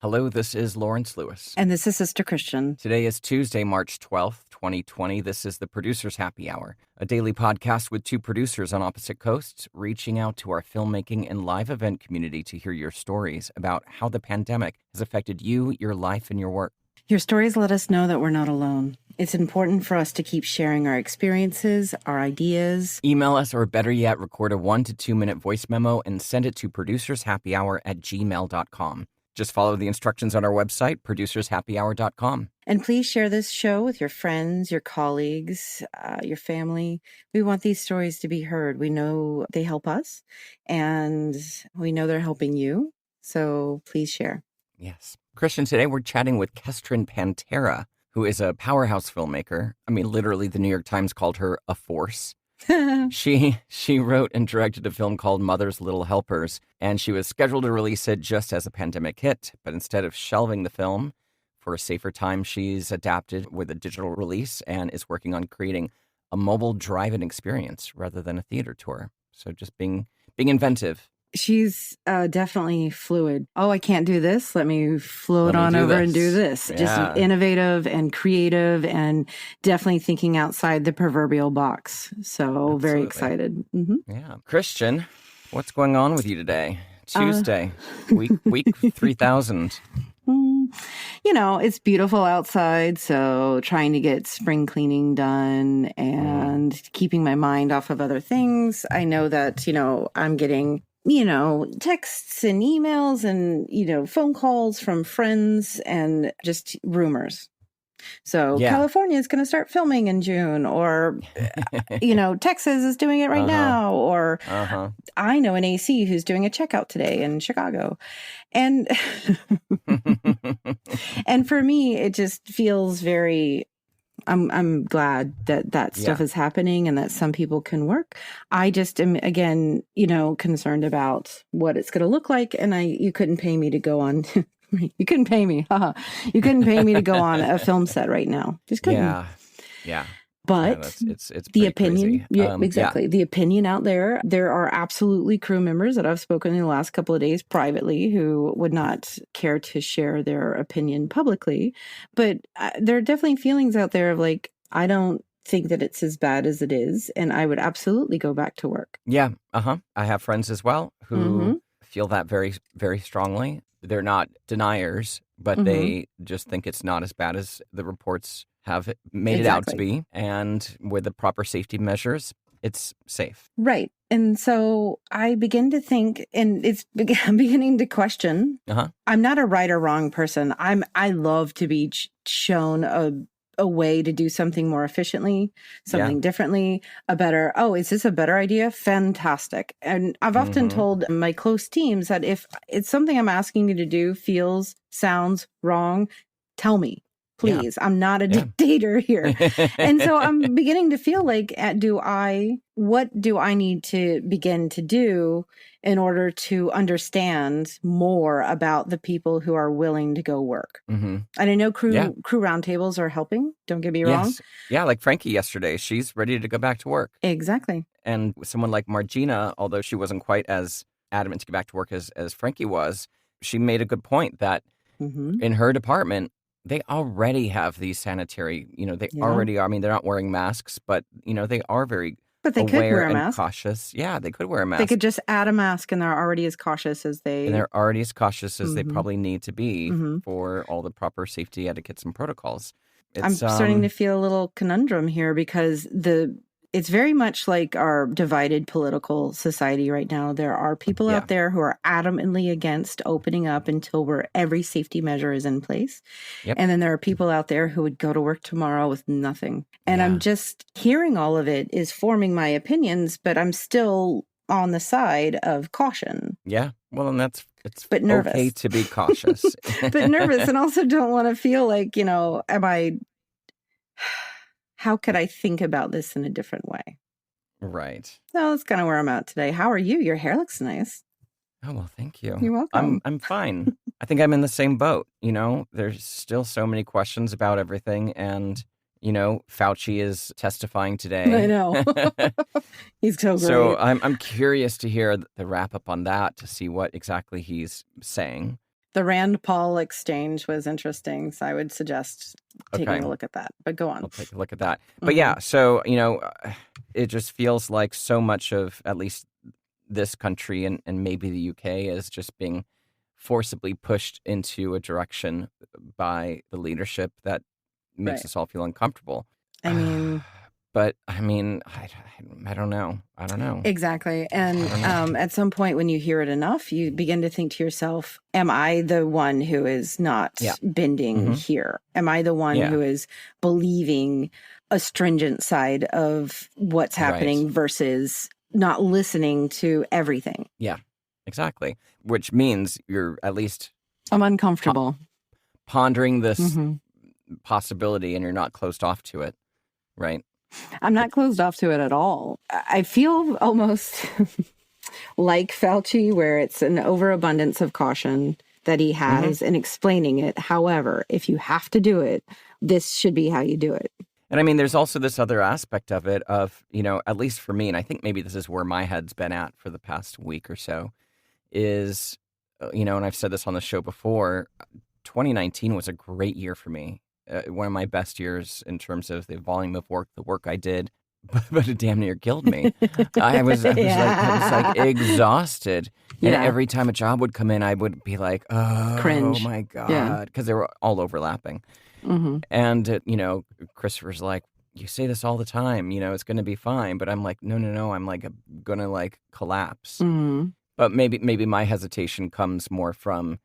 Hello, this is Lawrence Lewis. And this is Sister Christian. Today is Tuesday, March 12th, 2020. This is the Producers Happy Hour, a daily podcast with two producers on opposite coasts, reaching out to our filmmaking and live event community to hear your stories about how the pandemic has affected you, your life, and your work. Your stories let us know that we're not alone. It's important for us to keep sharing our experiences, our ideas. Email us, or better yet, record a 1 to 2 minute voice memo and send it to producershappyhour@gmail.com. Just follow the instructions on our website, producershappyhour.com. And please share this show with your friends, your colleagues, your family. We want these stories to be heard. We know they help us, and we know they're helping you. So please share. Yes. Christian, today we're chatting with Kestrin Pantera, who is a powerhouse filmmaker. I mean, literally, the New York Times called her a force. She wrote and directed a film called Mother's Little Helpers, and she was scheduled to release it just as the pandemic hit. But instead of shelving the film for a safer time, she's adapted with a digital release and is working on creating a mobile drive-in experience rather than a theater tour. So just being inventive. She's definitely fluid. Oh, I can't do this. Let me float on over and do this. Yeah. Just innovative and creative and definitely thinking outside the proverbial box. So Absolutely. Very excited. Mm-hmm. Yeah. Christian, what's going on with you today? Tuesday, week 3000. It's beautiful outside, so trying to get spring cleaning done and keeping my mind off of other things. I know that, I'm getting texts and emails and, phone calls from friends and just rumors. So California is going to start filming in June, or, Texas is doing it right now, or I know an AC who's doing a checkout today in Chicago. And, and for me, it just feels very, I'm glad that stuff is happening and that some people can work. I just am, again, concerned about what it's going to look like. And you couldn't pay me to go on. You couldn't pay me. You couldn't pay me to go on a film set right now. Just couldn't. Yeah. But it's the opinion, crazy. Exactly. The opinion out there are absolutely crew members that I've spoken in the last couple of days privately who would not care to share their opinion publicly. But there are definitely feelings out there of like, I don't think that it's as bad as it is, and I would absolutely go back to work. Yeah. I have friends as well who feel that very, very strongly. They're not deniers, but they just think it's not as bad as the reports have made it out to be. And with the proper safety measures, it's safe. Right. And so I begin to think, and I'm beginning to question. I'm not a right or wrong person. I love to be shown a way to do something more efficiently, something differently, is this a better idea? Fantastic. And I've often told my close teams that if it's something I'm asking you to do sounds wrong, tell me. Please, I'm not a dictator here. And so I'm beginning to feel like, what do I need to begin to do in order to understand more about the people who are willing to go work? And I know crew roundtables are helping. Don't get me wrong. Yeah, like Frankie yesterday. She's ready to go back to work. Exactly. And someone like Margina, although she wasn't quite as adamant to get back to work as Frankie was, she made a good point that in her department, they already have these sanitary, they already are. I mean, they're not wearing masks, but, they are very But they could wear a mask. Cautious. Yeah, they could wear a mask. They could just add a mask, and they're already as cautious as they... And they're already as cautious as they probably need to be for all the proper safety etiquettes and protocols. I'm starting to feel a little conundrum here because it's very much like our divided political society right now. There are people out there who are adamantly against opening up until every safety measure is in place. And then there are people out there who would go to work tomorrow with nothing. And I'm just hearing all of it is forming my opinions, but I'm still on the side of caution. Yeah. Well, and it's but nervous. Okay to be cautious. But nervous, and also don't want to feel like, how could I think about this in a different way? Right. So that's kind of where I'm at today. How are you? Your hair looks nice. Oh, well, thank you. You're welcome. I'm fine. I think I'm in the same boat. There's still so many questions about everything. And, Fauci is testifying today. I know. He's so great. So I'm curious to hear the wrap up on that, to see what exactly he's saying. The Rand Paul exchange was interesting, so I would suggest taking a look at that. But go on. I'll take a look at that. But yeah, so, it just feels like so much of at least this country and maybe the UK is just being forcibly pushed into a direction by the leadership that makes us all feel uncomfortable. I mean... But I mean, I don't know. I don't know. Exactly. And at some point when you hear it enough, you begin to think to yourself, am I the one who is not bending here? Am I the one who is believing a stringent side of what's happening versus not listening to everything? Yeah, exactly. Which means you're at least... I'm uncomfortable. Pondering this possibility and you're not closed off to it, right? I'm not closed off to it at all. I feel almost like Fauci, where it's an overabundance of caution that he has in explaining it. However, if you have to do it, this should be how you do it. And I mean, there's also this other aspect of it of, at least for me, and I think maybe this is where my head's been at for the past week or so, is, and I've said this on the show before, 2019 was a great year for me. One of my best years in terms of the volume of work, the work I did, but it damn near killed me. I was like exhausted. And every time a job would come in, I would be like, oh, cringe. My God, because they were all overlapping. And, Christopher's like, you say this all the time, it's going to be fine. But I'm like, no, I'm like going to like collapse. But maybe my hesitation comes more from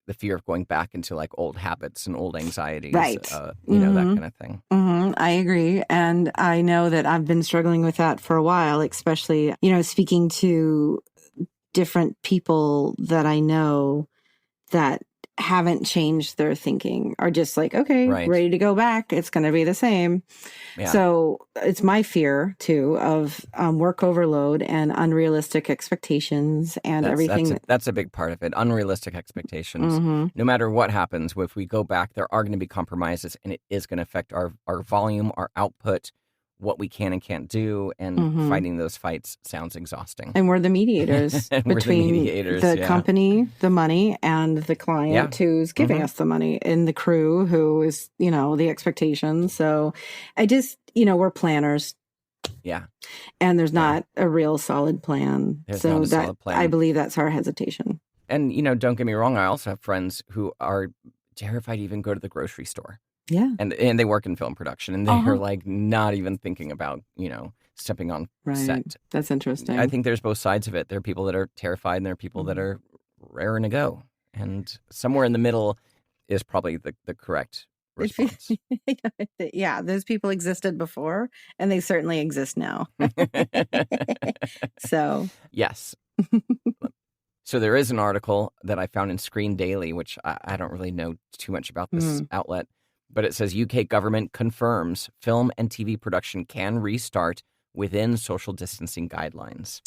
the fear of going back into like old habits and old anxieties, right? That kind of thing. I agree. And I know that I've been struggling with that for a while, especially, speaking to different people that I know that haven't changed their thinking, are just like, okay, ready to go back. It's going to be the same. Yeah. So it's my fear too of work overload and unrealistic expectations and everything. That's a big part of it. Unrealistic expectations. No matter what happens, if we go back, there are going to be compromises and it is going to affect our volume, our output, what we can and can't do, and fighting those fights sounds exhausting. And we're the mediators between the company, the money, and the client who's giving us the money, and the crew who is, the expectations. So I just, we're planners. Yeah. And there's not a real solid plan. Solid plan. I believe that's our hesitation. And, don't get me wrong. I also have friends who are terrified to even go to the grocery store. Yeah. And they work in film production, and they're like not even thinking about, stepping on set. That's interesting. I think there's both sides of it. There are people that are terrified and there are people that are raring to go. And somewhere in the middle is probably the correct response. Yeah, those people existed before and they certainly exist now. So. Yes. So there is an article that I found in Screen Daily, which I don't really know too much about this outlet. But it says UK government confirms film and TV production can restart within social distancing guidelines.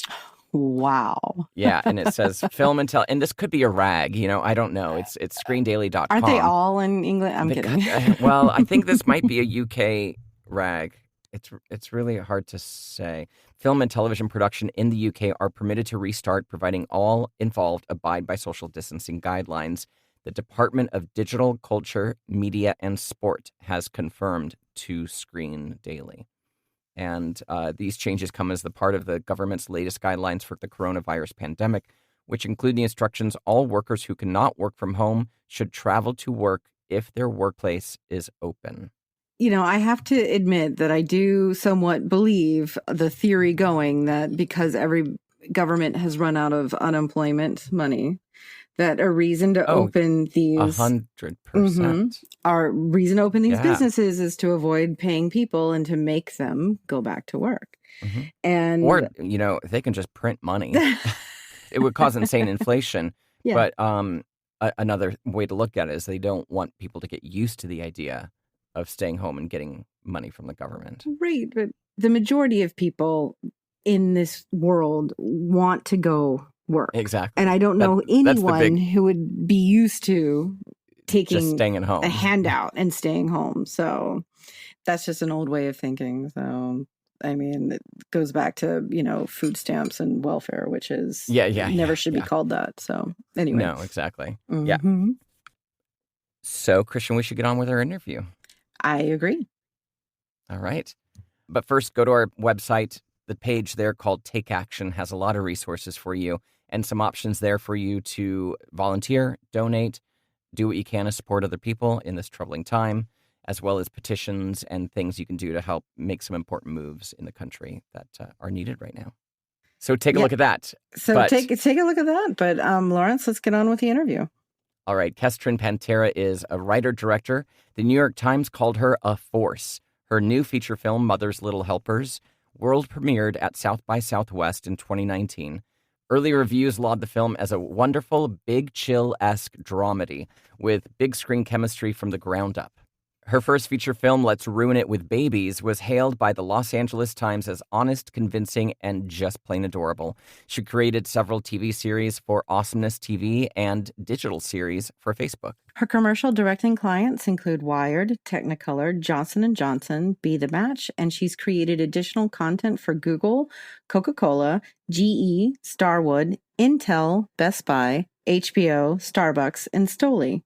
Wow. Yeah, and it says film and and this could be a rag, I don't know. It's screendaily.com. Aren't they all in England? I'm kidding. Well, I think this might be a UK rag. It's really hard to say. Film and television production in the UK are permitted to restart, providing all involved abide by social distancing guidelines. The Department of Digital, Culture, Media, and Sport has confirmed to Screen Daily. And these changes come as the part of the government's latest guidelines for the coronavirus pandemic, which include the instructions all workers who cannot work from home should travel to work if their workplace is open. I have to admit that I do somewhat believe the theory going that because every government has run out of unemployment money, that a reason to open these 100%. Our reason to open these businesses is to avoid paying people and to make them go back to work. And they can just print money. It would cause insane inflation. Yeah. But another way to look at it is they don't want people to get used to the idea of staying home and getting money from the government. Right, but the majority of people in this world want to go work. Exactly. And I don't know anyone who would be used to taking just staying at home. a handout and staying home. So that's just an old way of thinking. So I mean, it goes back to, food stamps and welfare, which is never should be called that. So anyway. No, exactly. Mm-hmm. Yeah. So, Christian, we should get on with our interview. I agree. All right. But first, go to our website. The page there called Take Action has a lot of resources for you and some options there for you to volunteer, donate, do what you can to support other people in this troubling time, as well as petitions and things you can do to help make some important moves in the country that are needed right now. So take a look at that. So take a look at that. But Lawrence, let's get on with the interview. All right. Kestrin Pantera is a writer-director. The New York Times called her a force. Her new feature film, Mother's Little Helpers, world premiered at South by Southwest in 2019. Early reviews laud the film as a wonderful, Big Chill-esque dramedy with big screen chemistry from the ground up. Her first feature film, Let's Ruin It with Babies, was hailed by the Los Angeles Times as honest, convincing, and just plain adorable. She created several TV series for Awesomeness TV and digital series for Facebook. Her commercial directing clients include Wired, Technicolor, Johnson & Johnson, Be The Match, and she's created additional content for Google, Coca-Cola, GE, Starwood, Intel, Best Buy, HBO, Starbucks, and Stoli.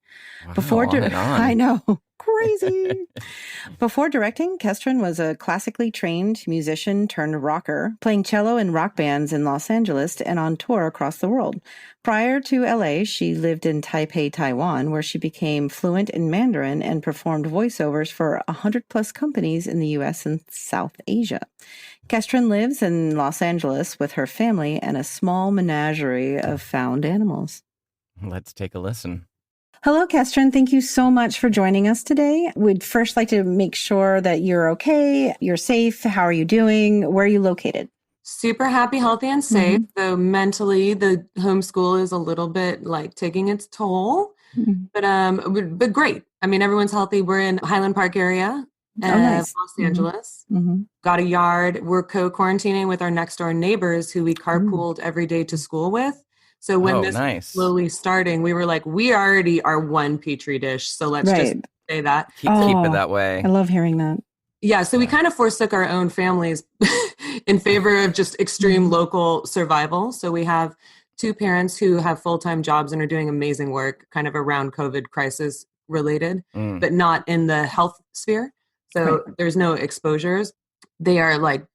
Wow, I know. Crazy. Before directing, Kestrin was a classically trained musician turned rocker, playing cello in rock bands in Los Angeles and on tour across the world. Prior to LA, she lived in Taipei, Taiwan, where she became fluent in Mandarin and performed voiceovers for 100+ companies in the U.S. and South Asia. Kestrin lives in Los Angeles with her family and a small menagerie of found animals. Let's take a listen. Hello, Kestrin. Thank you so much for joining us today. We'd first like to make sure that you're okay, you're safe. How are you doing? Where are you located? Super happy, healthy, and safe. Though mentally, the homeschool is a little bit like taking its toll, but great. I mean, everyone's healthy. We're in Highland Park area, nice. Los Angeles. Got a yard. We're co-quarantining with our next door neighbors who we carpooled every day to school with. So when this was slowly starting, we were like, we already are one petri dish. So let's just say that. Keep it that way. I love hearing that. Yeah. So we kind of forsook our own families in favor of just extreme local survival. So we have two parents who have full-time jobs and are doing amazing work kind of around COVID crisis related, but not in the health sphere. So there's no exposures. They are like,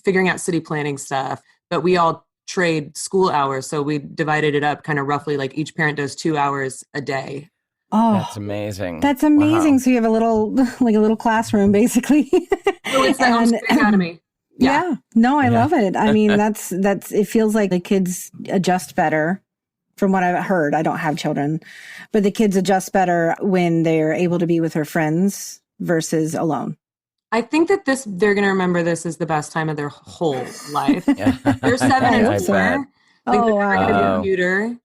figuring out city planning stuff, but we all trade school hours. So we divided it up kind of roughly, like each parent does 2 hours a day. Oh, that's amazing. That's amazing. Wow. So you have a little classroom basically. So it's the homeschool academy. Yeah. No, I love it. I mean, that's, it feels like the kids adjust better from what I've heard. I don't have children, but the kids adjust better when they're able to be with their friends versus alone. I think that they're going to remember this as the best time of their whole life. They're 7 and 4. I think they're going to be computer.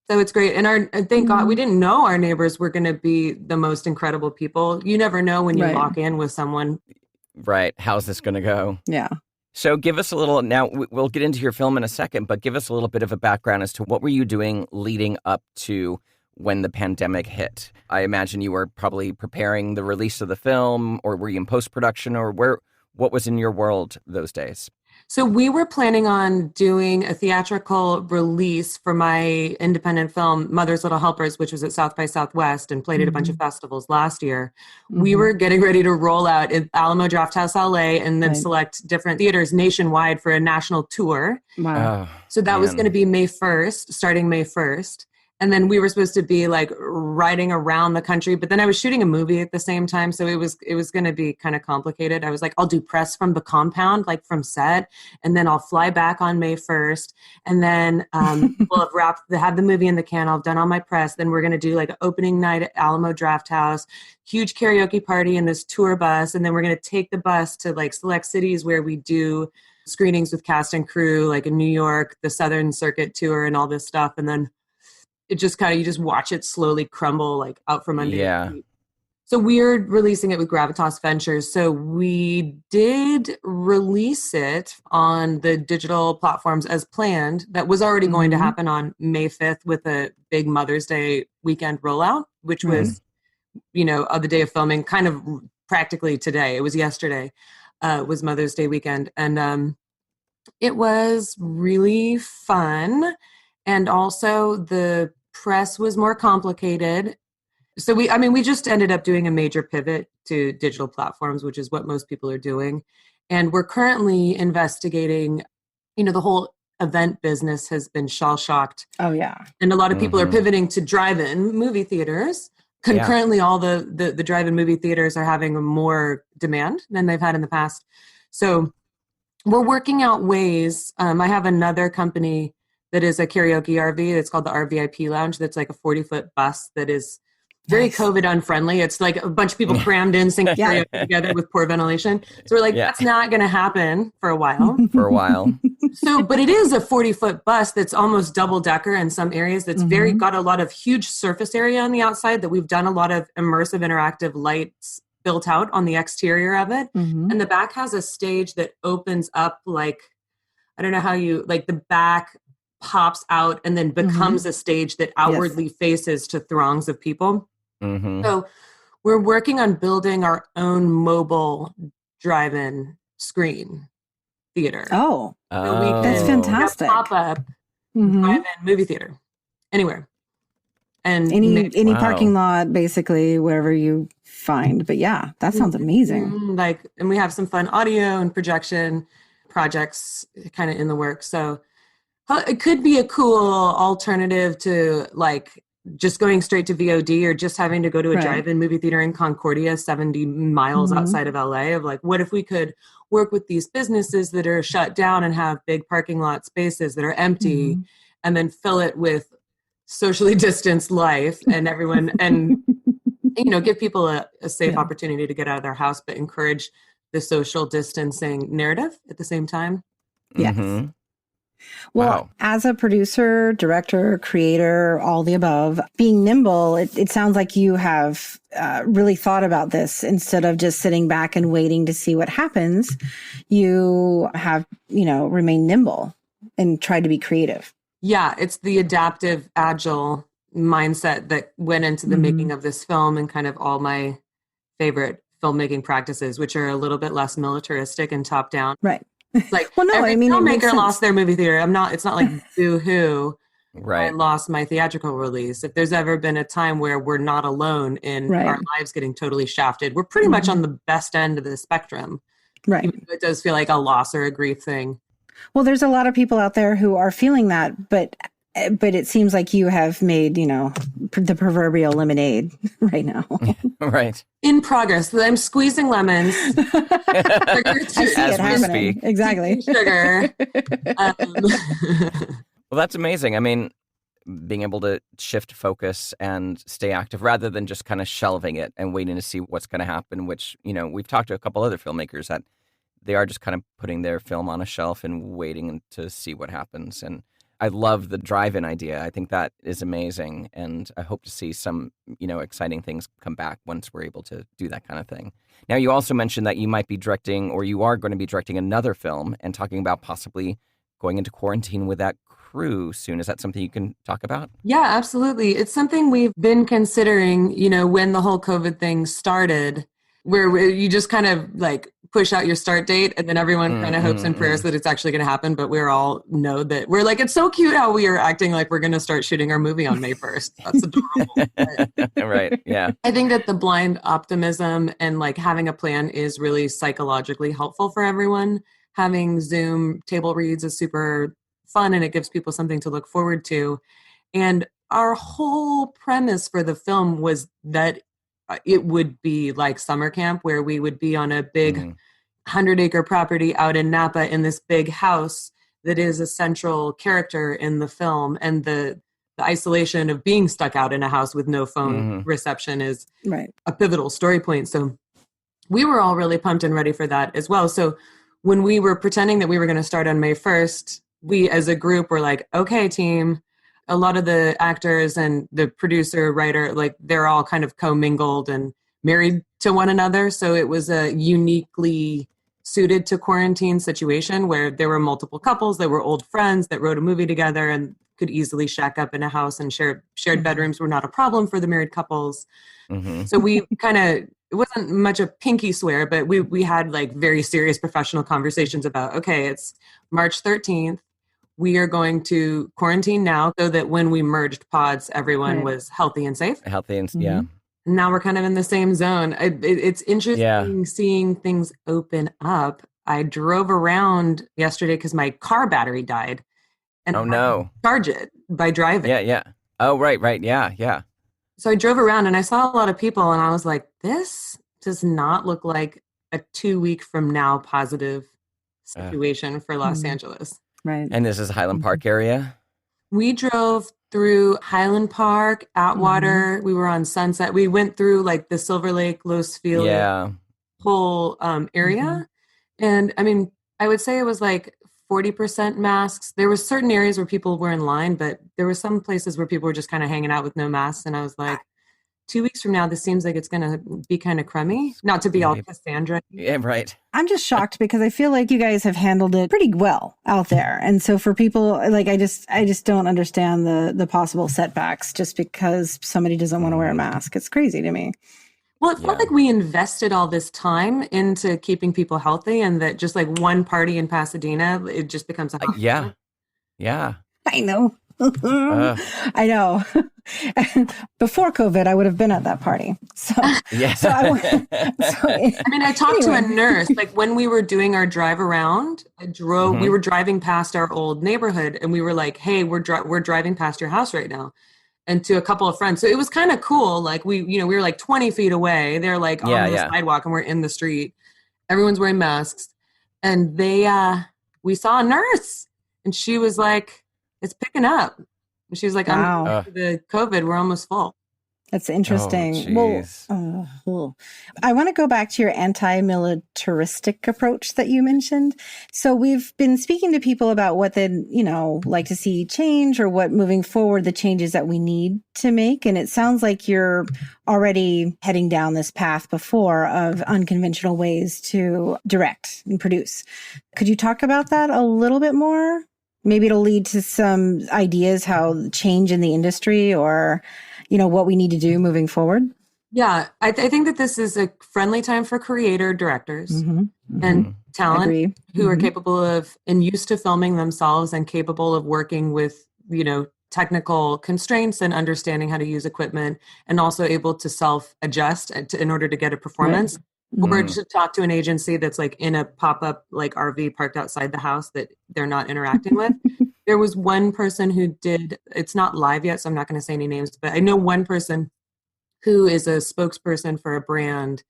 So it's great. And thank God we didn't know our neighbors were going to be the most incredible people. You never know when you walk in with someone. Right. How's this going to go? Yeah. So give us a little, now we'll get into your film in a second, but give us a little bit of a background as to what were you doing leading up to when the pandemic hit? I imagine you were probably preparing the release of the film, or were you in post-production, or what was in your world those days? So we were planning on doing a theatrical release for my independent film, Mother's Little Helpers, which was at South by Southwest and played at a bunch of festivals last year. We were getting ready to roll out at Alamo Drafthouse LA and then select different theaters nationwide for a national tour. Wow. So that was going to be May 1st, starting May 1st. And then we were supposed to be like riding around the country, but then I was shooting a movie at the same time. So it was going to be kind of complicated. I was like, I'll do press from the compound, like from set, and then I'll fly back on May 1st. And then we'll have the movie in the can. I'll have done all my press. Then we're going to do like an opening night at Alamo Drafthouse, huge karaoke party in this tour bus. And then we're going to take the bus to like select cities where we do screenings with cast and crew, like in New York, the Southern Circuit tour and all this stuff. And then it just kind of, you just watch it slowly crumble like out from under your feet. So we're releasing it with Gravitas Ventures. So we did release it on the digital platforms as planned. That was already going to happen on May 5th with a big Mother's Day weekend rollout, which was, the day of filming, kind of practically today. It was yesterday. was Mother's Day weekend. And it was really fun. And also the press was more complicated. So we just ended up doing a major pivot to digital platforms, which is what most people are doing. And we're currently investigating, the whole event business has been shell-shocked. Oh, yeah. And a lot of people are pivoting to drive-in movie theaters. Concurrently, all the drive-in movie theaters are having more demand than they've had in the past. So we're working out ways. I have another company that is a karaoke RV. It's called the RVIP Lounge. That's like a 40-foot bus that is very COVID unfriendly. It's like a bunch of people crammed in singing karaoke together with poor ventilation. So we're like, that's not going to happen for a while. But it is a 40-foot bus that's almost double decker in some areas. That's got a lot of huge surface area on the outside that we've done a lot of immersive interactive lights built out on the exterior of it. And the back has a stage that opens up like, I don't know how the back pops out and then becomes a stage that outwardly faces to throngs of people. So we're working on building our own mobile drive-in screen theater. Oh, that's fantastic. Pop-up drive-in movie theater anywhere. And any parking lot, basically, wherever you find. But yeah, that sounds amazing. And we have some fun audio and projection projects kind of in the works. So it could be a cool alternative to just going straight to VOD or just having to go to a drive-in movie theater in Concordia, 70 miles outside of LA, of what if we could work with these businesses that are shut down and have big parking lot spaces that are empty and then fill it with socially distanced life and everyone and, give people a safe opportunity to get out of their house, but encourage the social distancing narrative at the same time. Yes. Well, as a producer, director, creator, all the above, being nimble, it sounds like you have really thought about this instead of just sitting back and waiting to see what happens. You have, remained nimble and tried to be creative. Yeah, it's the adaptive, agile mindset that went into the making of this film and kind of all my favorite filmmaking practices, which are a little bit less militaristic and top down. Right. Like, every filmmaker lost their movie theater. It's not like boo-hoo. Right. I lost my theatrical release. If there's ever been a time where we're not alone in our lives getting totally shafted, we're pretty much on the best end of the spectrum. Right. Even though it does feel like a loss or a grief thing. Well, there's a lot of people out there who are feeling that, but it seems like you have made, the proverbial lemonade right now. Right. In progress. I'm squeezing lemons. I see it happening. Exactly. Sugar. Well, that's amazing. I mean, being able to shift focus and stay active rather than just kind of shelving it and waiting to see what's going to happen, which, we've talked to a couple other filmmakers that they are just kind of putting their film on a shelf and waiting to see what happens. And I love the drive-in idea. I think that is amazing. And I hope to see some, exciting things come back once we're able to do that kind of thing. Now, you also mentioned that you might be directing, or you are going to be directing another film and talking about possibly going into quarantine with that crew soon. Is that something you can talk about? Yeah, absolutely. It's something we've been considering, when the whole COVID thing started, where you just kind of push out your start date and then everyone kind of hopes and prayers that it's actually going to happen. But we're all know that we're it's so cute how we are acting like we're going to start shooting our movie on May 1st. That's adorable. Right. Yeah. I think that the blind optimism and having a plan is really psychologically helpful for everyone. Having Zoom table reads is super fun and it gives people something to look forward to. And our whole premise for the film was that it would be like summer camp where we would be on a big 100-acre property out in Napa in this big house that is a central character in the film. And the isolation of being stuck out in a house with no phone reception is a pivotal story point. So we were all really pumped and ready for that as well. So when we were pretending that we were going to start on May 1st, we as a group were like, okay, team, a lot of the actors and the producer, writer, they're all kind of commingled and married to one another. So it was a uniquely suited to quarantine situation where there were multiple couples that were old friends that wrote a movie together and could easily shack up in a house, and shared bedrooms were not a problem for the married couples. So we kind of it wasn't much a pinky swear, but we had like very serious professional conversations about, okay, it's March 13th. We are going to quarantine now so that when we merged pods, everyone was healthy and safe. Healthy and yeah. Now we're kind of in the same zone. It's interesting seeing things open up. I drove around yesterday because my car battery died. And I had to charge it by driving. Yeah. Oh, right. Yeah. So I drove around and I saw a lot of people and I was like, this does not look like a 2 week from now positive situation for Los Angeles. Right. And this is Highland Park area? We drove through Highland Park, Atwater. We were on Sunset. We went through like the Silver Lake, Los Feliz whole area. And I mean, I would say it was like 40% masks. There were certain areas where people were in line, but there were some places where people were just kind of hanging out with no masks. And I was like, 2 weeks from now, this seems like it's going to be kind of crummy. Not to be all Cassandra. Yeah, right. I'm just shocked because I feel like you guys have handled it pretty well out there. And so for people, like, I just don't understand the possible setbacks just because somebody doesn't want to wear a mask. It's crazy to me. Well, it felt like we invested all this time into keeping people healthy and that just like one party in Pasadena, it just becomes a hospital. Yeah. I know. I know. Before COVID, I would have been at that party. So, I mean, I talked to a nurse, like when we were doing our drive around, we were driving past our old neighborhood and we were like, hey, we're driving past your house right now. And to a couple of friends. So it was kind of cool. Like we were like 20 feet away. They're like on the sidewalk and we're in the street. Everyone's wearing masks. And we saw a nurse and she was like, it's picking up. And she was like, I'm the COVID, we're almost full. That's interesting. I want to go back to your anti-militaristic approach that you mentioned. So we've been speaking to people about what they'd, like to see change or what moving forward, the changes that we need to make. And it sounds like you're already heading down this path before of unconventional ways to direct and produce. Could you talk about that a little bit more? Maybe it'll lead to some ideas how change in the industry or what we need to do moving forward? Yeah, I think that this is a friendly time for creator directors and talent who are capable of and used to filming themselves and capable of working with, technical constraints and understanding how to use equipment and also able to self-adjust in order to get a performance. Or to talk to an agency that's like in a pop-up like RV parked outside the house that they're not interacting with. There was one person who it's not live yet, so I'm not going to say any names, but I know one person who is a spokesperson for a brand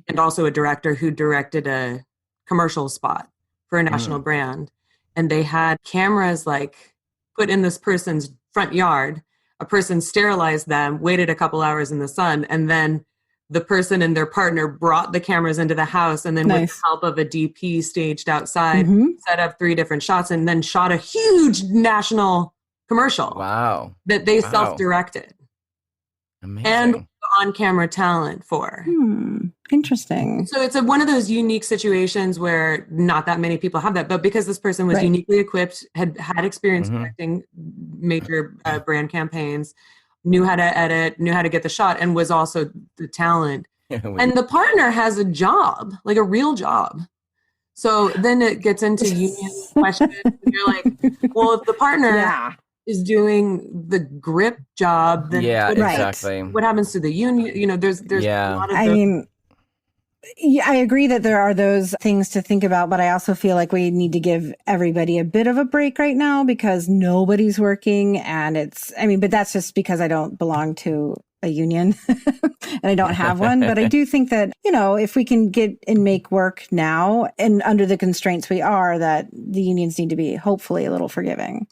and also a director who directed a commercial spot for a national brand. And they had cameras like put in this person's front yard. A person sterilized them, waited a couple hours in the sun, and then the person and their partner brought the cameras into the house and then with the help of a DP staged outside, set up 3 different shots and then shot a huge national commercial. Wow. That they self-directed. Amazing. And on-camera talent for. Interesting. So it's one of those unique situations where not that many people have that, but because this person was uniquely equipped, had experience directing major brand campaigns, knew how to edit, knew how to get the shot, and was also the talent. And the partner has a job, like a real job. So then it gets into union questions. You're like, well, if the partner is doing the grip job, then what happens to the union? There's a lot of I agree that there are those things to think about, but I also feel like we need to give everybody a bit of a break right now because nobody's working. And but that's just because I don't belong to a union and I don't have one. But I do think that, if we can get and make work now and under the constraints we are, that the unions need to be hopefully a little forgiving.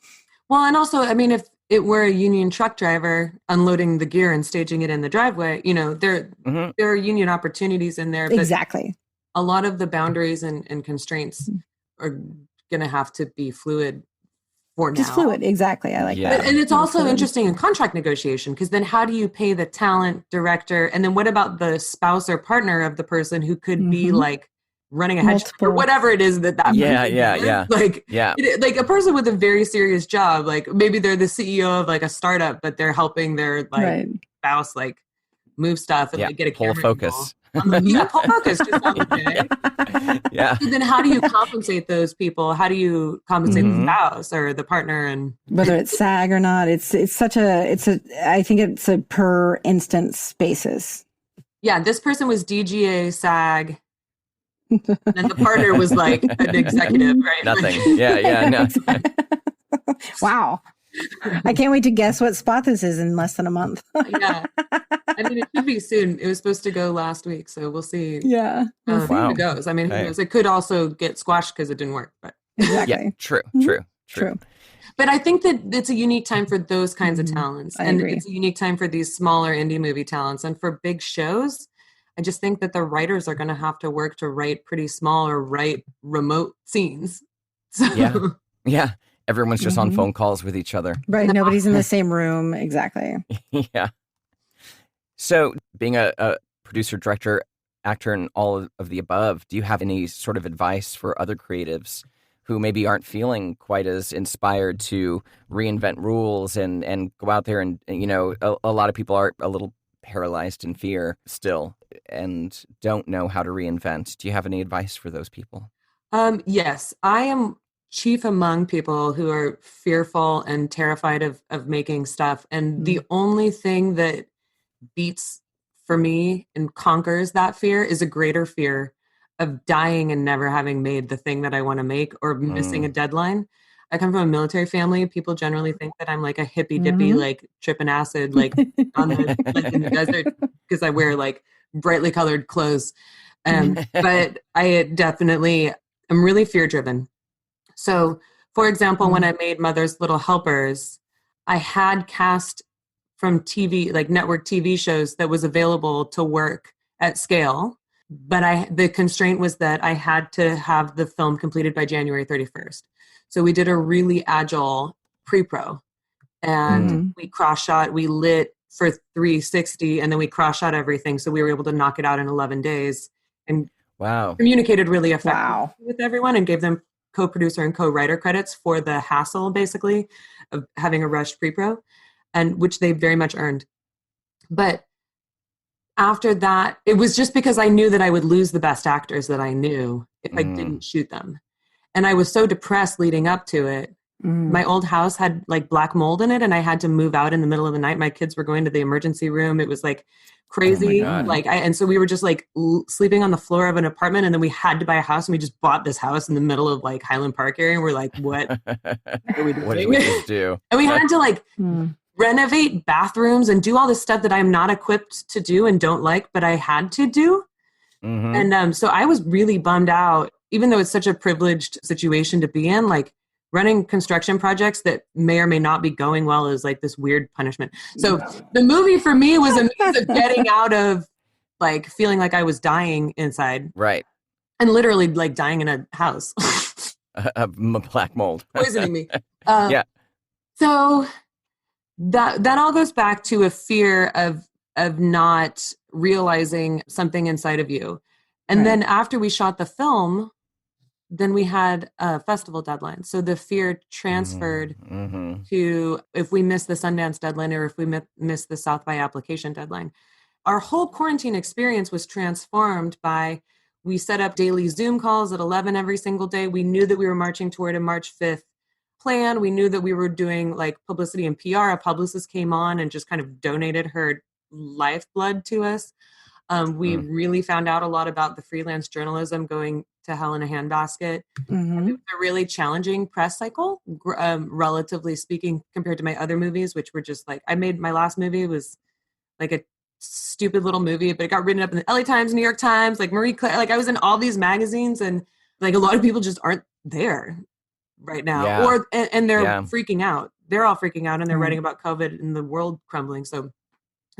Well, and also, if it were a union truck driver unloading the gear and staging it in the driveway, there are union opportunities in there. But exactly. A lot of the boundaries and constraints are going to have to be fluid for now. Just fluid. Exactly. I like that. And it's also interesting in contract negotiation because then how do you pay the talent director? And then what about the spouse or partner of the person who could be like running a hedge or whatever it is that like a person with a very serious job, like maybe they're the CEO of like a startup, but they're helping their spouse like move stuff and like get a pull camera focus. Pull focus just on the day. Yeah. So then how do you compensate those people? How do you compensate the spouse or the partner? And whether it's SAG or not, I think it's a per instance basis. Yeah, this person was DGA, SAG, and the partner was like an executive, right? Nothing. Yeah, no. Wow. I can't wait to guess what spot this is in less than a month. Yeah. I mean, it should be soon. It was supposed to go last week, so we'll see. Yeah. How it goes. I mean, who knows? It could also get squashed because it didn't work. But exactly. Yeah, true. But I think that it's a unique time for those kinds of talents. I agree. It's a unique time for these smaller indie movie talents. And for big shows, I just think that the writers are going to have to work to write pretty small or write remote scenes. So, yeah. Everyone's just on phone calls with each other. Right. Nobody's in the same room. Exactly. Yeah. So being a producer, director, actor, and all of the above, do you have any sort of advice for other creatives who maybe aren't feeling quite as inspired to reinvent rules and go out there and a lot of people are a little paralyzed in fear still and don't know how to reinvent. Do you have any advice for those people? Yes, I am chief among people who are fearful and terrified of making stuff. And the only thing that beats for me and conquers that fear is a greater fear of dying and never having made the thing that I want to make or missing a deadline. I come from a military family. People generally think that I'm like a hippy dippy, like tripping acid, like on the like in the desert because I wear like brightly colored clothes. But I definitely am really fear driven. So, for example, when I made Mother's Little Helpers, I had cast from TV, like network TV shows that was available to work at scale. But the constraint was that I had to have the film completed by January 31st. So we did a really agile pre-pro and we cross-shot, we lit for 360 and then we cross-shot everything. So we were able to knock it out in 11 days and communicated really effectively with everyone and gave them co-producer and co-writer credits for the hassle, basically, of having a rushed pre-pro, and which they very much earned. But after that, it was just because I knew that I would lose the best actors that I knew if I didn't shoot them. And I was so depressed leading up to it. My old house had like black mold in it and I had to move out in the middle of the night. My kids were going to the emergency room. It was like crazy. And so we were just like sleeping on the floor of an apartment and then we had to buy a house and we just bought this house in the middle of like Highland Park area. And we're like, what are we doing? What did we just do? And we had to like renovate bathrooms and do all this stuff that I'm not equipped to do and don't like, but I had to do. And so I was really bummed out, even though it's such a privileged situation to be in, like running construction projects that may or may not be going well is like this weird punishment. So the movie for me was a means of getting out of like feeling like I was dying inside. Right. And literally like dying in a house. Black mold. Poisoning me. So that all goes back to a fear of not realizing something inside of you. And then after we shot the film, then we had a festival deadline. So the fear transferred to if we miss the Sundance deadline or if we miss the South by application deadline. Our whole quarantine experience was transformed by, we set up daily Zoom calls at 11 every single day. We knew that we were marching toward a March 5th plan. We knew that we were doing like publicity and PR. A publicist came on and just kind of donated her lifeblood to us. We really found out a lot about the freelance journalism going to hell in a handbasket. It was a really challenging press cycle, relatively speaking, compared to my other movies, which were just like, my last movie was like a stupid little movie, but it got written up in the LA Times, New York Times, like Marie Claire, like I was in all these magazines and like a lot of people just aren't there right now and they're freaking out. They're all freaking out and they're writing about COVID and the world crumbling. So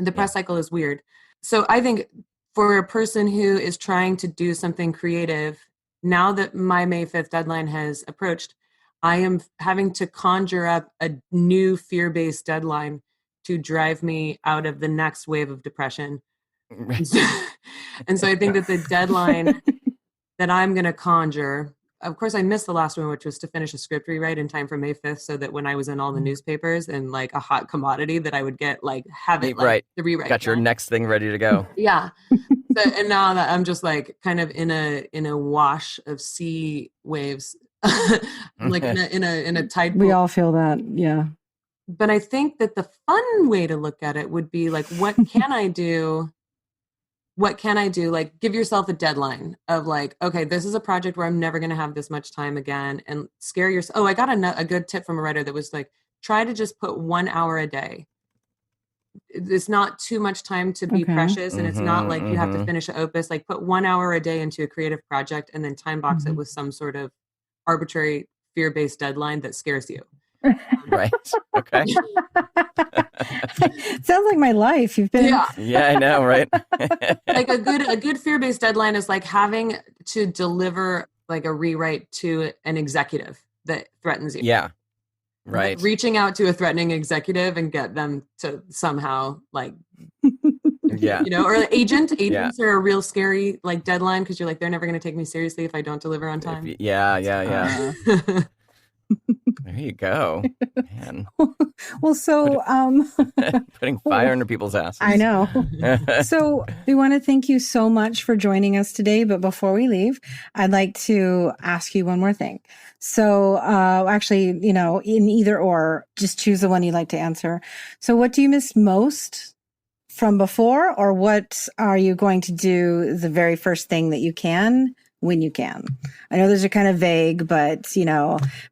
the press cycle is weird. So I think for a person who is trying to do something creative, now that my May 5th deadline has approached, I am having to conjure up a new fear-based deadline to drive me out of the next wave of depression. And so I think that the deadline that I'm going to conjure of course I missed the last one, which was to finish a script rewrite in time for May 5th, so that when I was in all the newspapers and like a hot commodity, that I would get have it the rewrite. Got your next thing ready to go. Yeah. And now that I'm just like kind of in a wash of sea waves, like in a tide pool. We all feel that. Yeah. But I think that the fun way to look at it would be like, what can I do? What can I do? Like, give yourself a deadline of like, okay, this is a project where I'm never going to have this much time again, and scare yourself. Oh, I got a good tip from a writer that was like, try to just put 1 hour a day. It's not too much time to be precious, and it's not like you have to finish an opus. Like, put 1 hour a day into a creative project and then time box it with some sort of arbitrary fear-based deadline that scares you. Right. Okay. Sounds like my life. You've been. Yeah, I know, right? Like a good fear-based deadline is like having to deliver like a rewrite to an executive that threatens you. Yeah. Right. Like reaching out to a threatening executive and get them to somehow like, or agents are a real scary like deadline, because you're like, they're never going to take me seriously if I don't deliver on time. Yeah. There you go, man. Well, so putting fire under people's asses. I know. So we want to thank you so much for joining us today. But before we leave, I'd like to ask you one more thing. So actually, in either or, just choose the one you'd like to answer. So what do you miss most from before, or what are you going to do the very first thing that you can when you can? I know those are kind of vague, but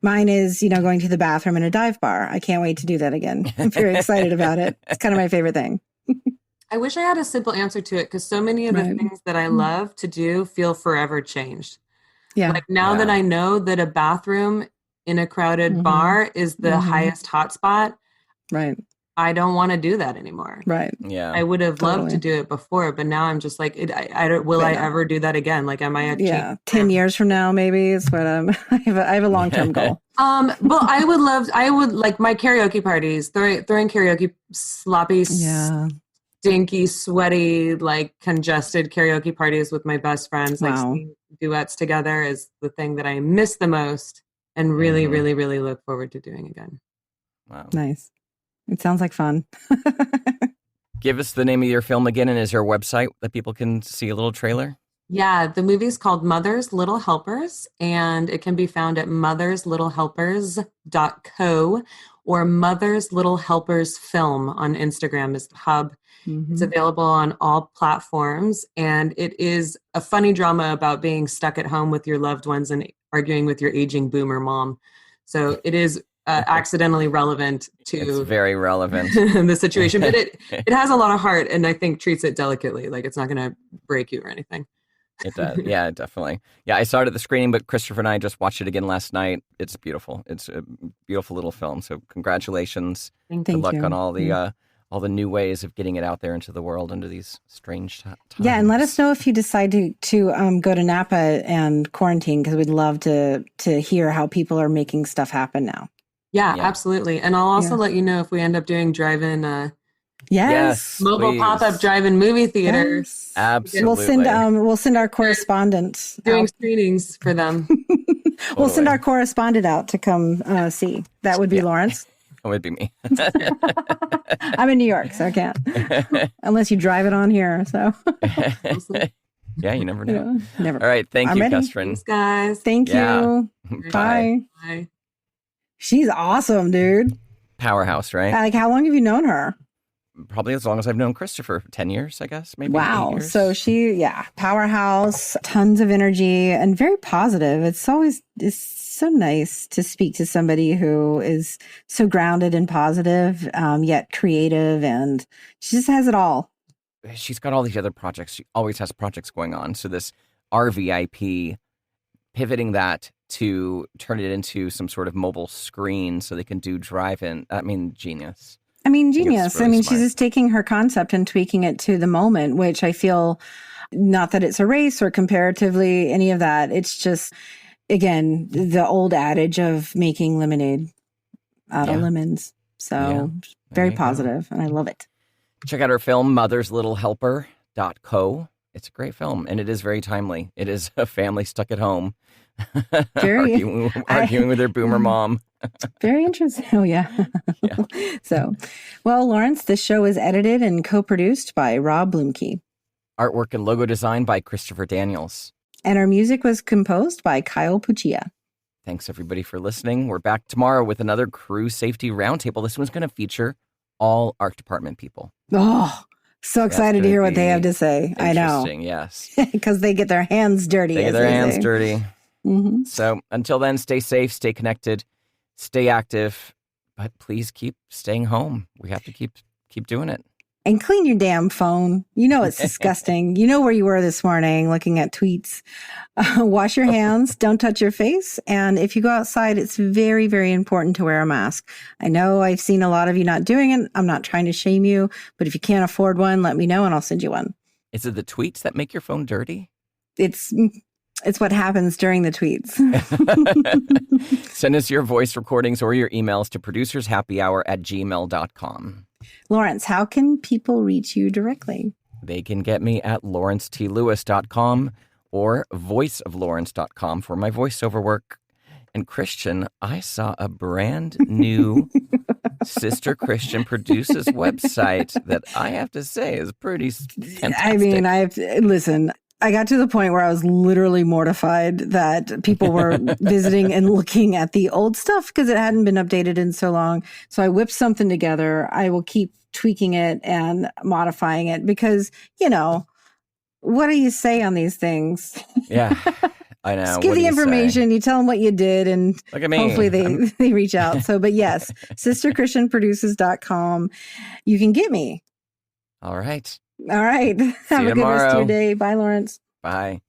mine is, going to the bathroom in a dive bar. I can't wait to do that again. I'm very excited about it. It's kind of my favorite thing. I wish I had a simple answer to it, because so many of the things that I love to do feel forever changed. Yeah. Like now that I know that a bathroom in a crowded bar is the highest hotspot. Right. I don't want to do that anymore. Right. Yeah. I would have loved to do it before, but now I'm just like, will I ever do that again? Like, am I a 10 years from now, maybe is what I have a long-term goal. Well, I would like my karaoke parties, throwing karaoke, sloppy, stinky, sweaty, like congested karaoke parties with my best friends, like singing duets together is the thing that I miss the most and really, really, really look forward to doing again. Wow. Nice. It sounds like fun. Give us the name of your film again, and is there a website that people can see a little trailer? Yeah, the movie's called Mother's Little Helpers, and it can be found at motherslittlehelpers.co or Mother's Little Helpers Film on Instagram is the hub. It's available on all platforms, and it is a funny drama about being stuck at home with your loved ones and arguing with your aging boomer mom. So it is accidentally relevant to it's very relevant the situation, but it has a lot of heart, and I think treats it delicately. Like, it's not going to break you or anything. It does. Yeah, definitely. Yeah, I saw it at the screening, but Christopher and I just watched it again last night. It's beautiful. It's a beautiful little film. So congratulations. Good luck on all the new ways of getting it out there into the world under these strange times. Yeah, and let us know if you decide to go to Napa and quarantine, because we'd love to hear how people are making stuff happen now. Yeah, absolutely. And I'll also let you know if we end up doing drive-in mobile please. Pop-up drive-in movie theater. Yes. Absolutely. We'll send our correspondent doing screenings for them. We'll send our correspondent out to come see. That would be Lawrence. It would be me. I'm in New York, so I can't. Unless you drive it on here. So yeah, you never know. Never. All right. Thank you, Kestrin. Thanks, guys. Thank you. Bye. Bye. She's awesome, dude. Powerhouse, right? Like, how long have you known her? Probably as long as I've known Christopher. 10 years, I guess. Maybe. Wow. 8 years. So powerhouse, tons of energy, and very positive. It's so nice to speak to somebody who is so grounded and positive, yet creative, and she just has it all. She's got all these other projects. She always has projects going on. So this RVIP, pivoting that to turn it into some sort of mobile screen so they can do drive-in. I mean, genius. Genius. Really she's just taking her concept and tweaking it to the moment, which I feel, not that it's a race or comparatively any of that. It's just, again, the old adage of making lemonade out of lemons. So very positive, and I love it. Check out her film, motherslittlehelper.co. It's a great film, and it is very timely. It is a family stuck at home, arguing with their boomer mom. Very interesting. Oh, yeah. So, well, Lawrence, this show is edited and co-produced by Rob Bloomkey. Artwork and logo design by Christopher Daniels. And our music was composed by Kyle Puccia. Thanks, everybody, for listening. We're back tomorrow with another Crew Safety Roundtable. This one's going to feature all art department people. Oh, so excited to hear what they have to say. I know. Interesting, yes. Because they get their hands dirty. They get their hands dirty. Mm-hmm. So until then, stay safe, stay connected, stay active, but please keep staying home. We have to keep doing it. And clean your damn phone. You know it's disgusting. You know where you were this morning looking at tweets. Wash your hands. Don't touch your face. And if you go outside, it's very, very important to wear a mask. I know I've seen a lot of you not doing it. I'm not trying to shame you. But if you can't afford one, let me know and I'll send you one. Is it the tweets that make your phone dirty? It's what happens during the tweets. Send us your voice recordings or your emails to producershappyhour@gmail.com. Lawrence, how can people reach you directly? They can get me at lawrencetLewis.com or voiceoflawrence.com for my voiceover work. And Christian, I saw a brand new Sister Christian Produces website that I have to say is pretty fantastic. I mean, listen, I got to the point where I was literally mortified that people were visiting and looking at the old stuff because it hadn't been updated in so long. So I whipped something together. I will keep tweaking it and modifying it because, what do you say on these things? Yeah, I know. Just give the information. You tell them what you did and look at me. Hopefully they reach out. So, but yes, sisterchristianproduces.com. You can get me. All right. All right. Have a good rest of your day. Bye, Lawrence. Bye.